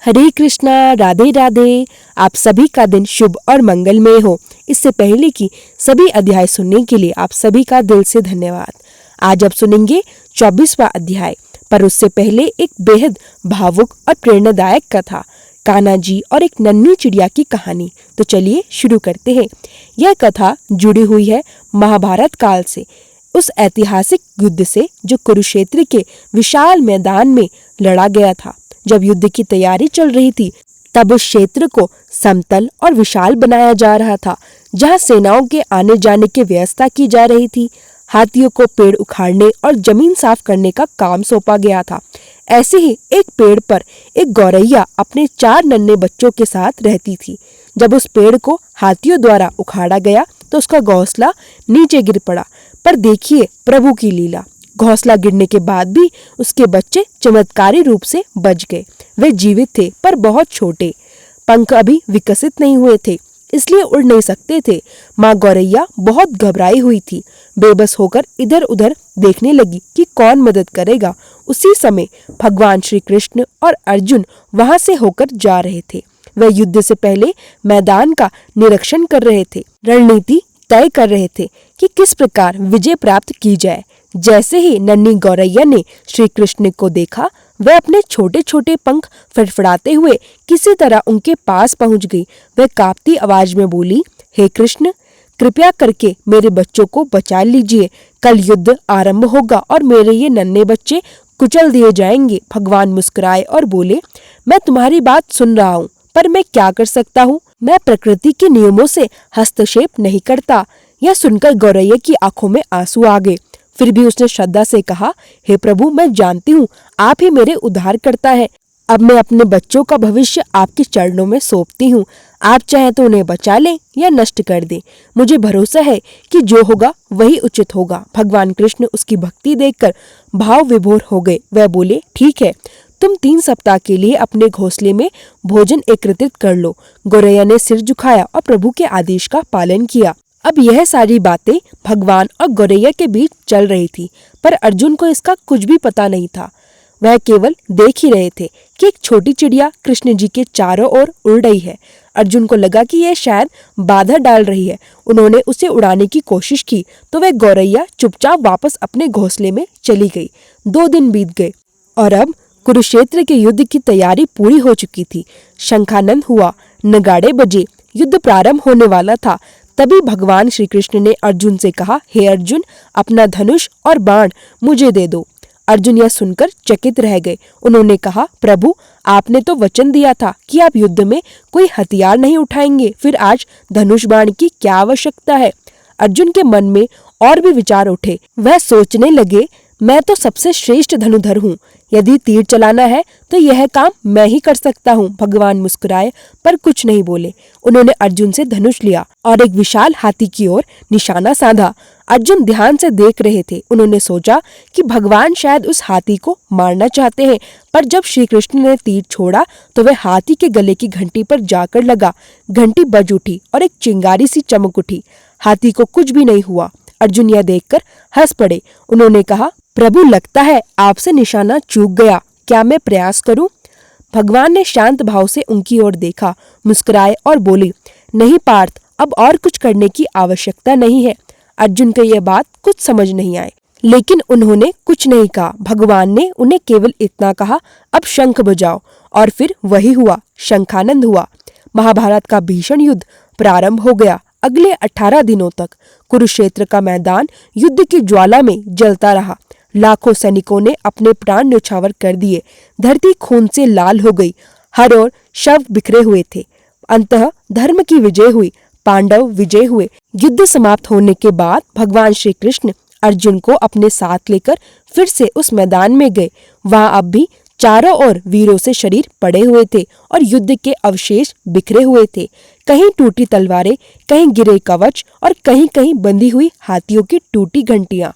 हरे कृष्णा, राधे राधे। आप सभी का दिन शुभ और मंगलमय हो। इससे पहले कि सभी अध्याय सुनने के लिए आप सभी का दिल से धन्यवाद। आज आप सुनेंगे 24वां अध्याय, पर उससे पहले एक बेहद भावुक और प्रेरणादायक कथा, कान्हा जी और एक नन्ही चिड़िया की कहानी। तो चलिए शुरू करते हैं। यह कथा जुड़ी हुई है महाभारत काल से, उस ऐतिहासिक युद्ध से जो कुरुक्षेत्र के विशाल मैदान में लड़ा गया था। जब युद्ध की तैयारी चल रही थी, तब उस क्षेत्र को समतल और विशाल बनाया जा रहा था, जहां सेनाओं के आने जाने की व्यवस्था की जा रही थी। हाथियों को पेड़ उखाड़ने और जमीन साफ करने का काम सौंपा गया था। ऐसे ही एक पेड़ पर एक गौरैया अपने 4 नन्हे बच्चों के साथ रहती थी। जब उस पेड़ को हाथियों द्वारा उखाड़ा गया तो उसका घोंसला नीचे गिर पड़ा। पर देखिए प्रभु की लीला, घोंसला गिरने के बाद भी उसके बच्चे चमत्कारी रूप से बच गए। वे जीवित थे, पर बहुत छोटे, पंख अभी विकसित नहीं हुए थे, इसलिए उड़ नहीं सकते थे। माँ गौरैया बहुत घबराई हुई थी। बेबस होकर इधर उधर देखने लगी कि कौन मदद करेगा। उसी समय भगवान श्री कृष्ण और अर्जुन वहां से होकर जा रहे थे। वे युद्ध से पहले मैदान का निरीक्षण कर रहे थे, रणनीति तय कर रहे थे कि किस प्रकार विजय प्राप्त की जाए। जैसे ही नन्ही गौरैया ने श्री कृष्ण को देखा, वह अपने छोटे छोटे पंख फड़फड़ाते हुए किसी तरह उनके पास पहुंच गई। वह कांपती आवाज में बोली, हे कृष्ण, कृपया करके मेरे बच्चों को बचा लीजिए। कल युद्ध आरंभ होगा और मेरे ये नन्हे बच्चे कुचल दिए जाएंगे। भगवान मुस्कुराए और बोले, मैं तुम्हारी बात सुन रहा हूँ, पर मैं क्या कर सकता हूँ? मैं प्रकृति के नियमों से हस्तक्षेप नहीं करता। यह सुनकर गौरैया की आंखों में आंसू आ गए। फिर भी उसने श्रद्धा से कहा, हे प्रभु, मैं जानती हूँ आप ही मेरे उद्धार करता है। अब मैं अपने बच्चों का भविष्य आपके चरणों में सौंपती हूँ। आप चाहे तो उन्हें बचा लें या नष्ट कर दें। मुझे भरोसा है कि जो होगा वही उचित होगा। भगवान कृष्ण उसकी भक्ति देखकर भाव विभोर हो गए। वह बोले, ठीक है, तुम 3 सप्ताह के लिए अपने घोंसले में भोजन एकत्रित कर लो। गौरैया ने सिर झुकाया और प्रभु के आदेश का पालन किया। अब यह सारी बातें भगवान और गौरैया के बीच चल रही थी, पर अर्जुन को इसका कुछ भी पता नहीं था। वह केवल देख ही रहे थे कि एक छोटी चिड़िया कृष्ण जी के चारों ओर उड़ रही है। अर्जुन को लगा कि यह शायद बाधा डाल रही है। उन्होंने उसे उड़ाने की कोशिश की तो वह गौरैया चुपचाप वापस अपने घोंसले में चली गई। 2 दिन बीत गए और अब कुरुक्षेत्र के युद्ध की तैयारी पूरी हो चुकी थी। शंखानंद हुआ, नगाड़े बजे, युद्ध प्रारंभ होने वाला था। तभी भगवान श्री कृष्ण ने अर्जुन से कहा, हे अर्जुन, अपना धनुष और बाण मुझे दे दो। अर्जुन यह सुनकर चकित रह गए। उन्होंने कहा, प्रभु, आपने तो वचन दिया था कि आप युद्ध में कोई हथियार नहीं उठाएंगे, फिर आज धनुष बाण की क्या आवश्यकता है? अर्जुन के मन में और भी विचार उठे। वह सोचने लगे, मैं तो सबसे श्रेष्ठ धनुधर हूँ। यदि तीर चलाना है तो यह काम मैं ही कर सकता हूँ। भगवान मुस्कुराए पर कुछ नहीं बोले। उन्होंने अर्जुन से धनुष लिया और एक विशाल हाथी की ओर निशाना साधा। अर्जुन ध्यान से देख रहे थे। उन्होंने सोचा कि भगवान शायद उस हाथी को मारना चाहते हैं, पर जब श्री कृष्ण ने तीर छोड़ा तो वह हाथी के गले की घंटी पर जाकर लगा। घंटी बज उठी और एक चिंगारी सी चमक उठी। हाथी को कुछ भी नहीं हुआ। अर्जुन यह देखकर हंस पड़े। उन्होंने कहा, प्रभु, लगता है आपसे निशाना चूक गया। क्या मैं प्रयास करूं? भगवान ने शांत भाव से उनकी ओर देखा, मुस्कुराए और बोले, नहीं पार्थ, अब और कुछ करने की आवश्यकता नहीं है। अर्जुन को यह बात कुछ समझ नहीं आई, लेकिन उन्होंने कुछ नहीं कहा। भगवान ने उन्हें केवल इतना कहा, अब शंख बजाओ। और फिर वही हुआ, शंखानंद हुआ। महाभारत का भीषण युद्ध प्रारंभ हो गया। अगले 18 दिनों तक कुरुक्षेत्र का मैदान युद्ध की ज्वाला में जलता रहा। लाखों सैनिकों ने अपने प्राण न्यौछावर कर दिए। धरती खून से लाल हो गई। हर ओर शव बिखरे हुए थे। अंततः धर्म की विजय हुई। पांडव विजय हुए। युद्ध समाप्त होने के बाद भगवान श्री कृष्ण अर्जुन को अपने साथ लेकर फिर से उस मैदान में गए। वहां अब भी चारों ओर वीरों से शरीर पड़े हुए थे और युद्ध के अवशेष बिखरे हुए थे। कहीं टूटी तलवारें, कहीं गिरे कवच और कहीं कहीं बंधी हुई हाथियों की टूटी घंटियां।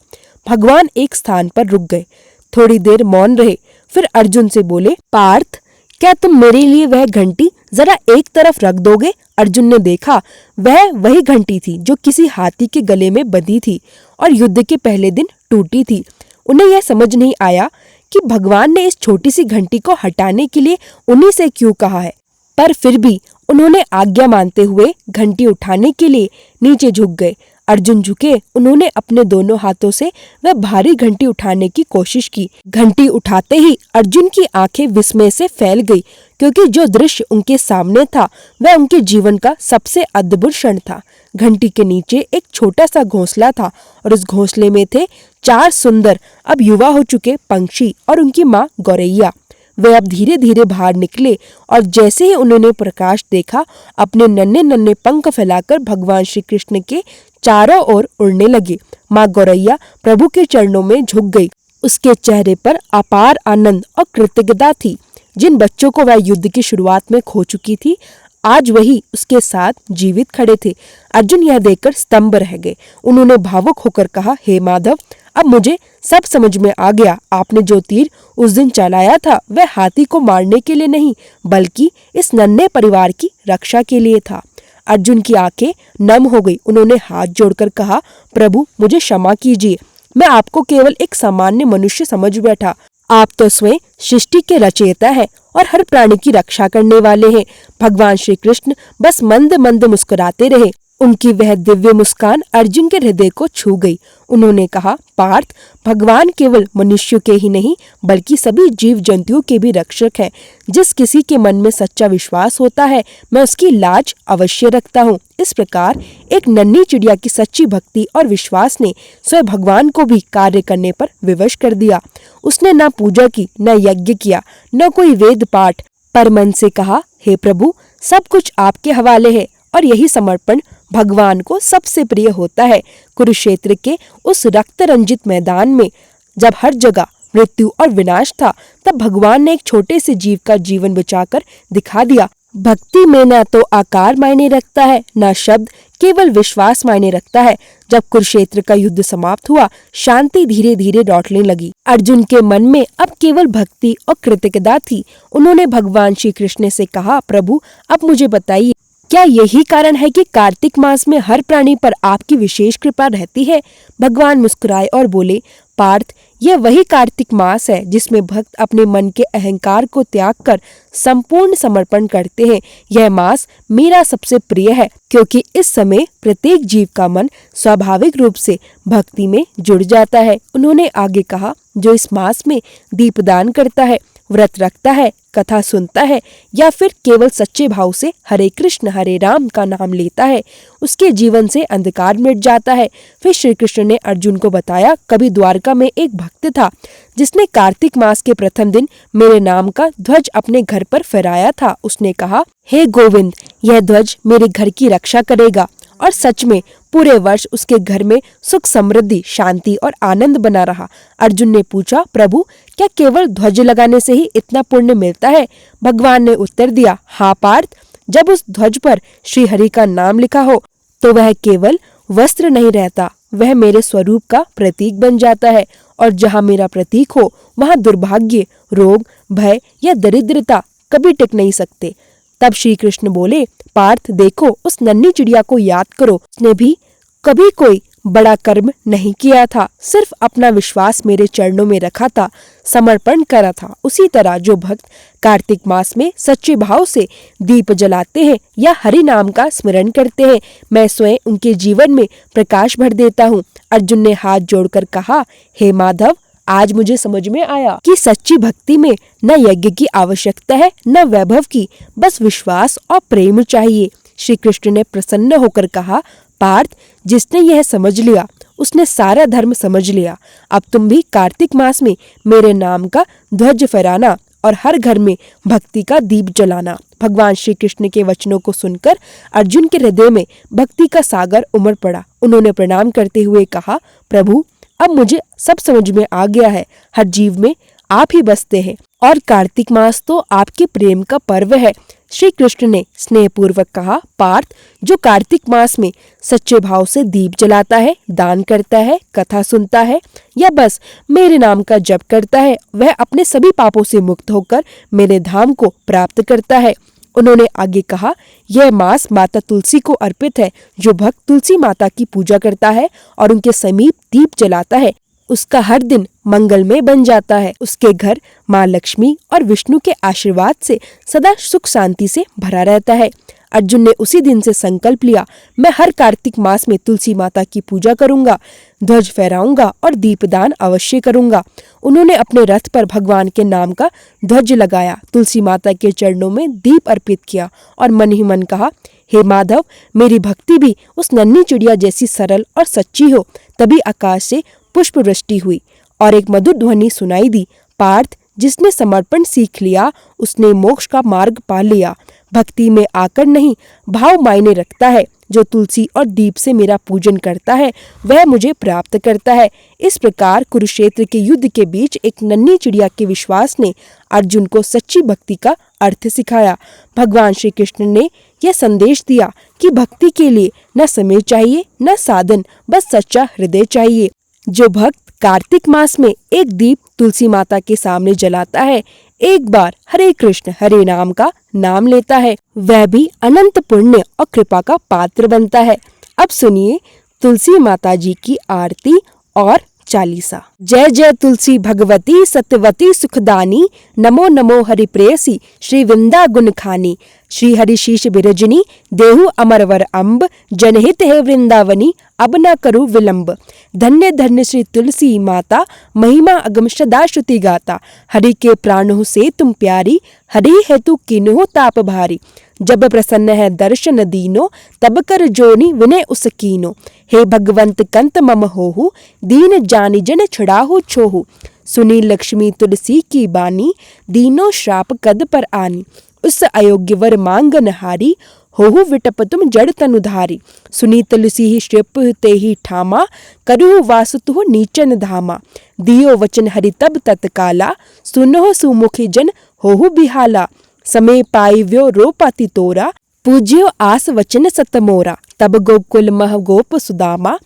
भगवान एक स्थान पर रुक गए, थोड़ी देर मौन रहे, फिर अर्जुन से बोले, पार्थ, क्या तुम मेरे लिए वह घंटी जरा एक तरफ रख दोगे? अर्जुन ने देखा, वह वही घंटी थी जो किसी हाथी के गले में बंधी थी और युद्ध के पहले दिन टूटी थी। उन्हें यह समझ नहीं आया कि भगवान ने इस छोटी सी घंटी को हटाने के लिए उन्हीं से क्यों कहा है, पर फिर भी उन्होंने आज्ञा मानते हुए घंटी उठाने के लिए नीचे झुक गए। अर्जुन झुके, उन्होंने अपने दोनों हाथों से वह भारी घंटी उठाने की कोशिश की। घंटी उठाते ही अर्जुन की आंखें विस्मय से फैल गई, क्योंकि जो दृश्य उनके सामने था वह उनके जीवन का सबसे अद्भुत क्षण था। घंटी के नीचे एक छोटा सा घोंसला था और उस घोंसले में थे 4 सुंदर अब युवा हो चुके पंछी और उनकी माँ गौरैया। वे अब धीरे धीरे बाहर निकले और जैसे ही उन्होंने प्रकाश देखा, अपने नन्हे नन्हे पंख फैलाकर भगवान श्री कृष्ण के चारों ओर उड़ने लगे। माँ गौरैया प्रभु के चरणों में झुक गई। उसके चेहरे पर अपार आनंद और कृतज्ञता थी। जिन बच्चों को वह युद्ध की शुरुआत में खो चुकी थी, आज वही उसके साथ जीवित खड़े थे। अर्जुन यह देखकर स्तंभ रह गए। उन्होंने भावुक होकर कहा, हे माधव, अब मुझे सब समझ में आ गया। आपने जो तीर उस दिन चलाया था वह हाथी को मारने के लिए नहीं, बल्कि इस नन्हे परिवार की रक्षा के लिए था। अर्जुन की आंखें नम हो गई। उन्होंने हाथ जोड़कर कहा, प्रभु मुझे क्षमा कीजिए, मैं आपको केवल एक सामान्य मनुष्य समझ बैठा। आप तो स्वयं सृष्टि के रचयिता है और हर प्राणी की रक्षा करने वाले हैं। भगवान श्री कृष्ण बस मंद मंद मुस्कुराते रहे। उनकी वह दिव्य मुस्कान अर्जुन के हृदय को छू गई। उन्होंने कहा, पार्थ, भगवान केवल मनुष्यों के ही नहीं बल्कि सभी जीव जंतुओं के भी रक्षक है। जिस किसी के मन में सच्चा विश्वास होता है, मैं उसकी लाज अवश्य रखता हूँ। इस प्रकार एक नन्ही चिड़िया की सच्ची भक्ति और विश्वास ने स्वयं भगवान को भी कार्य करने पर विवश कर दिया। उसने न पूजा की, न यज्ञ किया, न कोई वेद पाठ, पर मन से कहा, हे प्रभु, सब कुछ आपके हवाले है। और यही समर्पण भगवान को सबसे प्रिय होता है। कुरुक्षेत्र के उस रक्त रंजित मैदान में जब हर जगह मृत्यु और विनाश था, तब भगवान ने एक छोटे से जीव का जीवन बचाकर दिखा दिया। भक्ति में न तो आकार मायने रखता है, न शब्द, केवल विश्वास मायने रखता है। जब कुरुक्षेत्र का युद्ध समाप्त हुआ, शांति धीरे धीरे लौटने लगी। अर्जुन के मन में अब केवल भक्ति और कृतज्ञता थी। उन्होंने भगवान श्री कृष्ण से कहा, प्रभु, अब मुझे बताइए, क्या यही कारण है कि कार्तिक मास में हर प्राणी पर आपकी विशेष कृपा रहती है? भगवान मुस्कुराए और बोले, पार्थ, यह वही कार्तिक मास है जिसमें भक्त अपने मन के अहंकार को त्याग कर संपूर्ण समर्पण करते हैं। यह मास मेरा सबसे प्रिय है, क्योंकि इस समय प्रत्येक जीव का मन स्वाभाविक रूप से भक्ति में जुड़ जाता है। उन्होंने आगे कहा, जो इस मास में दीपदान करता है, व्रत रखता है, कथा सुनता है या फिर केवल सच्चे भाव से हरे कृष्ण हरे राम का नाम लेता है, उसके जीवन से अंधकार मिट जाता है। फिर श्री कृष्ण ने अर्जुन को बताया, कभी द्वारका में एक भक्त था जिसने कार्तिक मास के प्रथम दिन मेरे नाम का ध्वज अपने घर पर फहराया था। उसने कहा, हे गोविंद, यह ध्वज मेरे घर की रक्षा करेगा। और सच में पूरे वर्ष उसके घर में सुख समृद्धि शांति और आनंद बना रहा। अर्जुन ने पूछा, प्रभु, क्या केवल ध्वज लगाने से ही इतना पुण्य मिलता है? भगवान ने उत्तर दिया, हाँ पार्थ, जब उस ध्वज पर श्री हरि का नाम लिखा हो तो वह केवल वस्त्र नहीं रहता, वह मेरे स्वरूप का प्रतीक बन जाता है। और जहाँ मेरा प्रतीक हो वहाँ दुर्भाग्य, रोग, भय या दरिद्रता कभी टिक नहीं सकते। तब श्री कृष्ण बोले, पार्थ देखो, उस नन्ही चिड़िया को याद करो। उसने भी कभी कोई बड़ा कर्म नहीं किया था, सिर्फ अपना विश्वास मेरे चरणों में रखा था, समर्पण करा था। उसी तरह जो भक्त कार्तिक मास में सच्चे भाव से दीप जलाते हैं या हरि नाम का स्मरण करते हैं, मैं स्वयं उनके जीवन में प्रकाश भर देता हूँ। अर्जुन ने हाथ जोड़कर कहा, हे माधव, आज मुझे समझ में आया कि सच्ची भक्ति में न यज्ञ की आवश्यकता है न वैभव की, बस विश्वास और प्रेम चाहिए। श्री कृष्ण ने प्रसन्न होकर कहा, पार्थ, जिसने यह समझ लिया उसने सारा धर्म समझ लिया। अब तुम भी कार्तिक मास में मेरे नाम का ध्वज फहराना और हर घर में भक्ति का दीप जलाना। भगवान श्री कृष्ण के वचनों को सुनकर अर्जुन के हृदय में भक्ति का सागर उमड़ पड़ा। उन्होंने प्रणाम करते हुए कहा, प्रभु, अब मुझे सब समझ में आ गया है। हर जीव में आप ही बसते हैं और कार्तिक मास तो आपके प्रेम का पर्व है। श्री कृष्ण ने स्नेहपूर्वक कहा, पार्थ, जो कार्तिक मास में सच्चे भाव से दीप जलाता है, दान करता है, कथा सुनता है या बस मेरे नाम का जप करता है, वह अपने सभी पापों से मुक्त होकर मेरे धाम को प्राप्त करता है। उन्होंने आगे कहा, यह मास माता तुलसी को अर्पित है। जो भक्त तुलसी माता की पूजा करता है और उनके समीप दीप जलाता है, उसका हर दिन मंगलमय बन जाता है। उसके घर माँ लक्ष्मी और विष्णु के आशीर्वाद से सदा सुख शांति से भरा रहता है। अर्जुन ने उसी दिन से संकल्प लिया, मैं हर कार्तिक मास में तुलसी माता की पूजा करूंगा, ध्वज फहराऊंगा और दीपदान अवश्य करूंगा। उन्होंने अपने रथ पर भगवान के नाम का ध्वज लगाया, तुलसी माता के चरणों में दीप अर्पित किया और मन ही मन कहा, हे माधव, मेरी भक्ति भी उस नन्ही चिड़िया जैसी सरल और सच्ची हो। तभी आकाश से पुष्प वृष्टि हुई और एक मधुर ध्वनि सुनाई दी, पार्थ, जिसने समर्पण सीख लिया उसने मोक्ष का मार्ग पा लिया। भक्ति में आकर नहीं, भाव मायने रखता है। जो तुलसी और दीप से मेरा पूजन करता है वह मुझे प्राप्त करता है। इस प्रकार कुरुक्षेत्र के युद्ध के बीच एक नन्ही चिड़िया के विश्वास ने अर्जुन को सच्ची भक्ति का अर्थ सिखाया। भगवान श्री कृष्ण ने यह संदेश दिया कि भक्ति के लिए न समय चाहिए न साधन, बस सच्चा हृदय चाहिए। जो भक्त कार्तिक मास में एक दीप तुलसी माता के सामने जलाता है, एक बार हरे कृष्ण हरे नाम का नाम लेता है, वह भी अनंत पुण्य और कृपा का पात्र बनता है। अब सुनिए तुलसी माता जी की आरती और चालीसा। जय जय तुलसी भगवती सत्यवती सुखदानी, नमो नमो हरि प्रेयसी श्री वृंदा गुण खानी। श्री हरि शीश बिरजनी देहु अमरवर अम्ब, जनहित है वृंदावनी अब न करूँ विलंब। धन्य धन्य श्री तुलसी माता, महिमा अगम सदा श्रुति गाता। हरि के प्राणों से तुम प्यारी, हरि है तू किन्हो ताप भारी। जब प्रसन्न है दर्शन दीनो, तब कर जोनी विनय उस कीनो। हे भगवंत कंत मम होहु, दीन जानी जन छुड़ाहु छोहु। सुनी लक्ष्मी तुलसी की बानी, दीनो श्राप कद पर आनी। उस अयोग्य वर मांगन हारी, होहु विटप तुम जड़ तनुधारी। सुनी तुलसी ही श्रेप ते ही ठामा, करुहु वासु तुह नीचन धामा। दियो वचन हरि तब तत्काला, सुनहो सुमुखी जन होहु बिहाला। समय पाई व्यो रोपाति तोरा, पूज्यो आस वचन सत मोरा। तब गोकुल मह गोप सुदामा,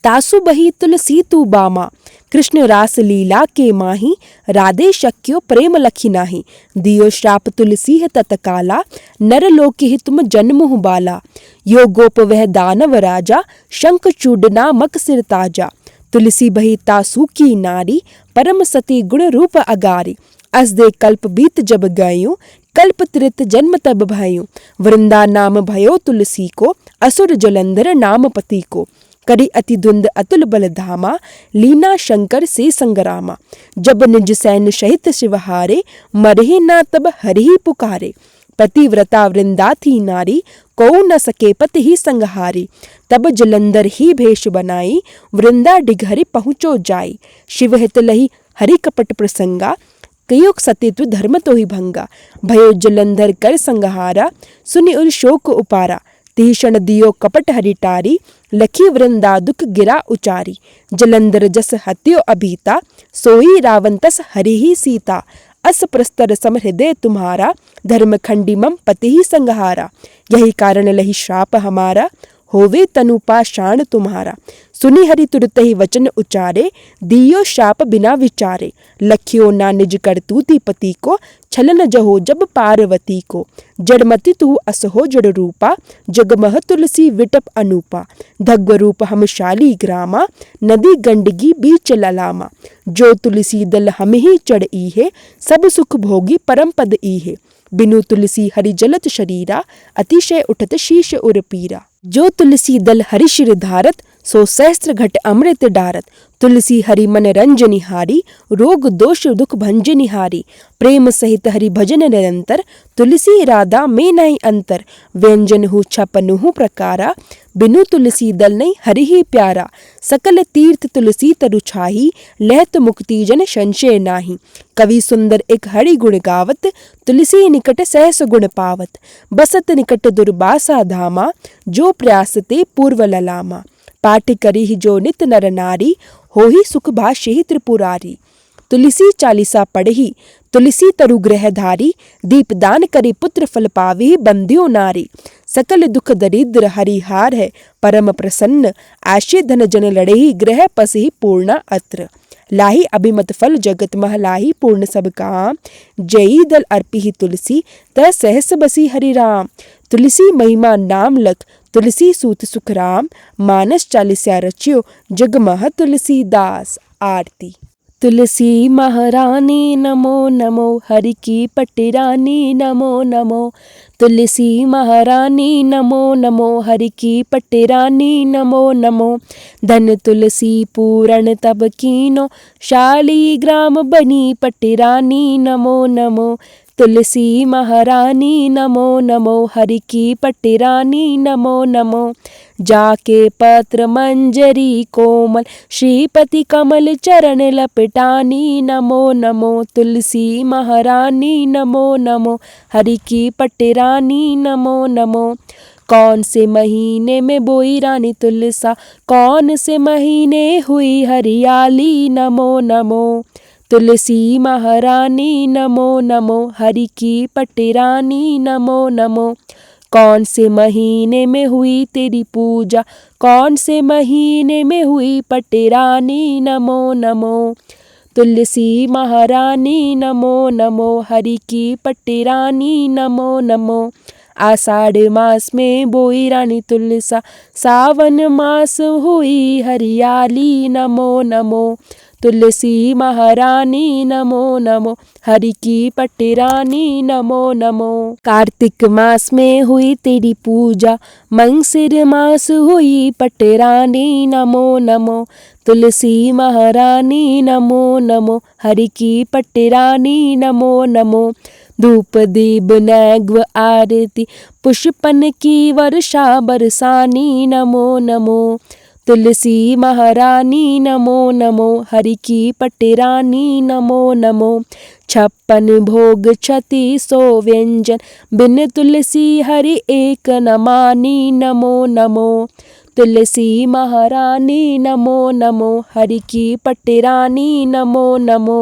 तासु बही तुलसी तू बामा। कृष्ण रास लीला के माही, राधे शक्यो प्रेम लखी नाही। दियो श्राप तुलसी है तत्काला, नर लोक ही तुम जन्म बाला। यो गोप वह दानव राजा, शंख चूड नामक सिर ताजा। तुलसी बही तासु की नारी, परम सती गुण रूप अगारी। अस दे कल्प बीत जब गयो, कल्प त्रित जन्म तब भयो। वृंदा नाम भयो तुलसी को, असुर जलंधर नाम पति को। करी अति द्वंद अतुल बल धामा, लीना शंकर से संग्रामा। जब निज सैन्य सहित शिवहारे, मरहि ना तब हरि ही पुकारे। पतिव्रता वृंदा थी नारी, को न सके पति ही संहारी। तब जलंधर ही भेष बनाई, वृंदा डिघरी पहुँचो जाई। शिव हित लही हरि कपट प्रसंगा, कयुग सतित्व धर्म तो ही भंगा। भयो जलंधर कर संहारा, सुनि उर शोक उपारा। तीषण दियो कपट हरिटारी, लखी वृंदा दुख गिरा उचारी। जलंधर जस हत्यो अभीता, सोई रावण तस हरि ही सीता। अस प्रस्तर सम हृदय तुम्हारा, धर्म खंडी मम पति ही संहारा। यही कारण लही श्राप हमारा, होवे तनु पाषाण तुम्हारा। सुनी हरि तुरत ही वचन उचारे, दियो शाप बिना विचारे। लखियो ना निज करतूती पति को, छलन जहो जब पार्वती को। जड़मति तू असहो जड़ रूपा, जगमह तुलसी विटप अनूपा। धग्व रूप हम शाली ग्रामा, नदी गंडगी बीच ललामा। जो तुलसी दल हम ही चढ़ है, सब सुख भोगी परम पद है। बिनु तुलसी हरि जलत शरीरा, अतिशय उठत शीश उर पीरा। जो तुलसी दल हरि शिर धारत, सो सहस्त्र घट अमृत डारत। तुलसी हरि मन रंजनिहारी, रोग दोष दुख भंजनिहारी। प्रेम सहित हरि भजन निरंतर, तुलसी राधा में नहीं अंतर। व्यंजन हूँ छपन हूँ प्रकारा, बिनु तुलसी दल नहीं हरि ही प्यारा। सकल तीर्थ तुलसी तरु छाही, लहत मुक्ति जन संशय नाही। कवि सुंदर एक हरि गुण गावत, तुलसी निकट सहस गुण पावत। बसत निकट दुर्बासा धामा, जो प्रयास ते पूर्व ललामा। पाठ करी ही जो नित नर नारी, हो ही सुख भाष्य ही त्रिपुरारी। तुलसी चालीसा पढ़ी, तुलसी तरु ग्रह धारी। दीपदान करी पुत्र फल पावी, बंध्यो नारी। सकल दुख दरिद्र हरिहार है, परम प्रसन्न। आशे धन जन लड़े ही, ग्रह पस ही पूर्णा अत्र। लाही अभिमत फल जगत मह लाही पूर्ण सब काम। जयी दल अर्पी तुलसी त सहस बसी हरि राम। तुलसी महिमा नाम लख तुलसी सूत सुख राम। मानस चालीसा रचियो जग मह तुलसीदास। आरती। तुलसी महारानी नमो नमो हरि की पटिरानी नमो नमो। तुलसी महारानी नमो नमो हरि की पटिरानी नमो नमो। धन तुलसी पूरण तब कीनो शाली ग्राम बनी पटिरानी नमो नमो। तुलसी महारानी नमो नमो हरि की पटिरानी नमो नमो। जाके पत्र मंजरी कोमल श्रीपति कमल चरण लपटानी नमो नमो। तुलसी महारानी नमो नमो हरि की पटिरानी नमो नमो। कौन से महीने में बोई रानी तुलसा कौन से महीने हुई हरियाली नमो नमो। तुलसी महारानी नमो नमो हरि की पटिरानी नमो नमो। कौन से महीने में हुई तेरी पूजा कौन से महीने में हुई पटिरानी नमो नमो। तुलसी महारानी नमो नमो हरि की पटिरानी नमो नमो। आषाढ़ मास में बोई रानी तुलसा सावन मास हुई हरियाली नमो नमो। तुलसी महारानी नमो नमो हरि की पटिरानी नमो नमो। कार्तिक मास में हुई तेरी पूजा मंगसिर मास हुई पटिरानी नमो नमो। तुलसी महारानी नमो नमो हरि की पटिरानी नमो नमो। धूप दीप नैग्व आरती पुष्पन की वर्षा बरसानी नमो नमो। तुलसी महारानी नमो नमो हरि की पटिरानी नमो नमो। 56 भोग 3600 व्यंजन बिन तुलसी हरि एक न मानी नमो नमो। तुलसी महारानी नमो नमो हरि की पटिरानी नमो नमो।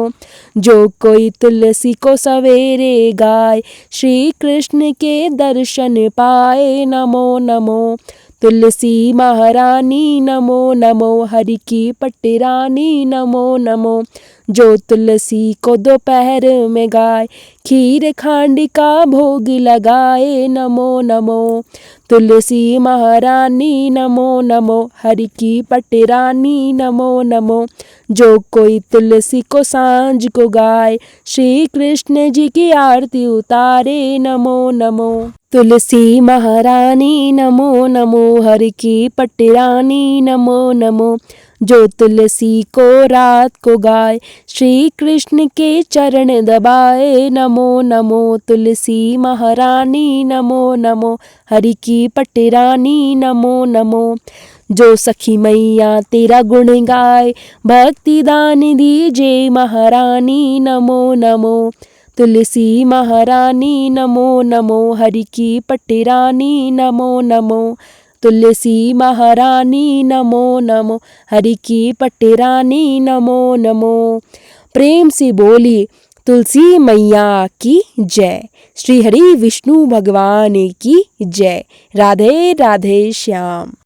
जो कोई तुलसी को सवेरे गाए श्री कृष्ण के दर्शन पाए नमो नमो। तुलसी महारानी नमो नमो हरि की पटिरानी नमो नमो। जो तुलसी को दोपहर में गाय खीर खांड का भोग लगाए नमो नमो। तुलसी महारानी नमो नमो हरि की पटिरानी नमो नमो। जो कोई तुलसी को सांझ को गाए श्री कृष्ण जी की आरती उतारे नमो नमो। तुलसी महारानी नमो नमो हरि की पटिरानी नमो नमो। जो तुलसी को रात को गाए श्री कृष्ण के चरण दबाए नमो नमो। तुलसी महारानी नमो नमो हरि की पटिरानी नमो नमो। जो सखी मैया तेरा गुण गाए भक्ति दान दीजे महारानी नमो नमो। तुलसी महारानी नमो नमो हरि की पटिरानी नमो नमो। तुलसी महारानी नमो नमो हरि की पटिरानी नमो नमो। प्रेम से बोलिए तुलसी मैया की जय। श्री हरि विष्णु भगवान की जय। राधे राधे श्याम।